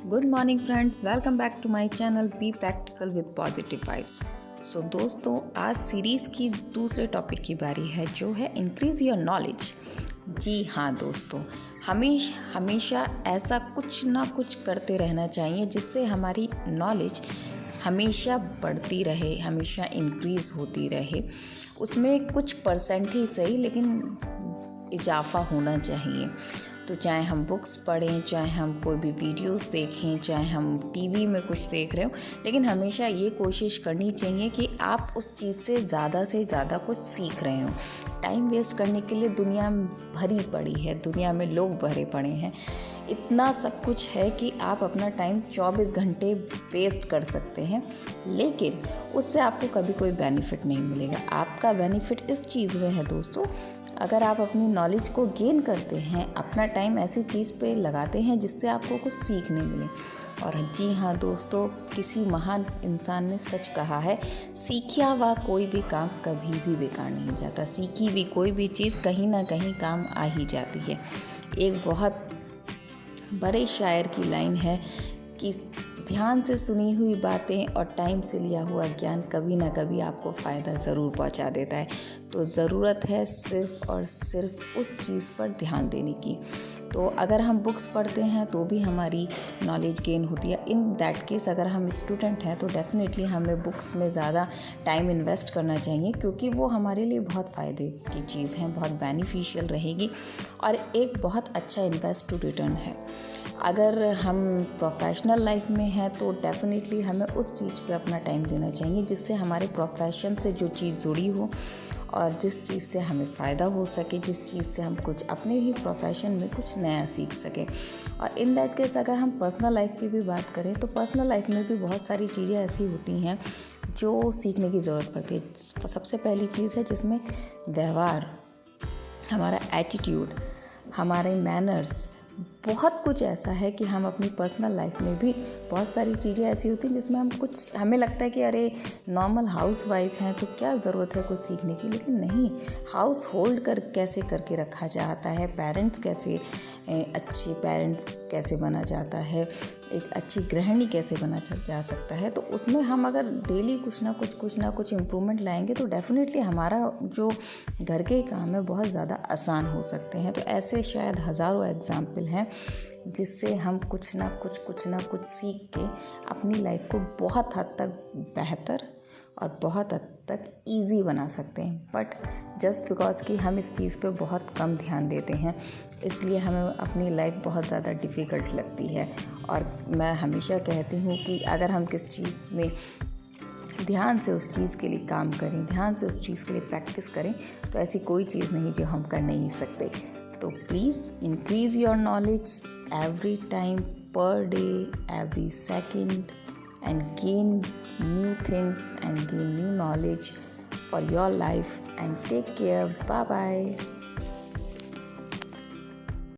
Good morning friends, welcome back to my channel be practical with positive vibes. So दोस्तों, आज series की दूसरे topic की बारी है जो है इंक्रीज़ योर नॉलेज। जी हाँ दोस्तों, हमेशा ऐसा कुछ ना कुछ करते रहना चाहिए जिससे हमारी नॉलेज हमेशा बढ़ती रहे, हमेशा इंक्रीज़ होती रहे। उसमें कुछ परसेंट ही सही लेकिन इजाफा होना चाहिए। तो चाहे हम बुक्स पढ़ें, चाहे हम कोई भी वीडियोस देखें, चाहे हम टीवी में कुछ देख रहे हो, लेकिन हमेशा ये कोशिश करनी चाहिए कि आप उस चीज़ से ज़्यादा कुछ सीख रहे हो। टाइम वेस्ट करने के लिए दुनिया भरी पड़ी है, दुनिया में लोग भरे पड़े हैं। इतना सब कुछ है कि आप अपना टाइम 24 घंटे वेस्ट कर सकते हैं, लेकिन उससे आपको कभी कोई बेनिफिट नहीं मिलेगा। आपका बेनिफिट इस चीज़ में है दोस्तों, अगर आप अपनी नॉलेज को गेन करते हैं, अपना टाइम ऐसी चीज़ पे लगाते हैं जिससे आपको कुछ सीखने मिले। और जी हाँ दोस्तों, किसी महान इंसान ने सच कहा है, सीखा हुआ कोई भी काम कभी भी बेकार नहीं जाता। सीखी हुई कोई भी चीज़ कहीं ना कहीं काम आ ही जाती है। एक बहुत बड़े शायर की लाइन है कि ध्यान से सुनी हुई बातें और टाइम से लिया हुआ ज्ञान कभी ना कभी आपको फ़ायदा ज़रूर पहुंचा देता है। तो ज़रूरत है सिर्फ़ और सिर्फ उस चीज़ पर ध्यान देने की। तो अगर हम बुक्स पढ़ते हैं तो भी हमारी नॉलेज गेन होती है। इन दैट केस अगर हम स्टूडेंट हैं तो डेफ़िनेटली हमें बुक्स में ज़्यादा टाइम इन्वेस्ट करना चाहिए, क्योंकि वो हमारे लिए बहुत फ़ायदे की चीज़ है, बहुत बेनिफिशियल रहेगी और एक बहुत अच्छा इन्वेस्ट टू रिटर्न है। अगर हम प्रोफेशनल लाइफ में हैं तो डेफ़िनेटली हमें उस चीज़ पे अपना टाइम देना चाहिए जिससे हमारे प्रोफेशन से जो चीज़ जुड़ी हो और जिस चीज़ से हमें फ़ायदा हो सके, जिस चीज़ से हम कुछ अपने ही प्रोफेशन में कुछ नया सीख सकें। और इन दैट केस अगर हम पर्सनल लाइफ की भी बात करें तो पर्सनल लाइफ में भी बहुत सारी चीज़ें ऐसी होती हैं जो सीखने की ज़रूरत पड़ती है। सबसे पहली चीज़ है जिसमें व्यवहार, हमारा एटीट्यूड, हमारे मैनर्स, बहुत कुछ ऐसा है कि हम अपनी पर्सनल लाइफ में भी बहुत सारी चीज़ें ऐसी होती हैं जिसमें हमें लगता है कि अरे नॉर्मल हाउस वाइफ हैं तो क्या ज़रूरत है कुछ सीखने की, लेकिन नहीं। हाउस होल्ड कैसे करके रखा जाता है, पेरेंट्स कैसे अच्छे पेरेंट्स कैसे बना जाता है, एक अच्छी गृहिणी कैसे बना जा सकता है, तो उसमें हम अगर डेली कुछ ना कुछ इम्प्रूवमेंट लाएंगे तो डेफिनेटली हमारा जो घर के काम है बहुत ज़्यादा आसान हो सकते हैं। तो ऐसे शायद हज़ारों एग्जाम्पल हैं जिससे हम कुछ ना कुछ सीख के अपनी लाइफ को बहुत हद तक बेहतर और बहुत हद तक ईजी बना सकते हैं। बट जस्ट बिकॉज कि हम इस चीज़ पे बहुत कम ध्यान देते हैं, इसलिए हमें अपनी लाइफ बहुत ज़्यादा डिफ़िकल्ट लगती है। और मैं हमेशा कहती हूँ कि अगर हम किस चीज़ में ध्यान से उस चीज़ के लिए काम करें, ध्यान से उस चीज़ के लिए प्रैक्टिस करें, तो ऐसी कोई चीज़ नहीं जो हम कर नहीं सकते। तो please increase your knowledge every time, per day, every second, and gain new things and gain new knowledge for your life, and take care. Bye bye.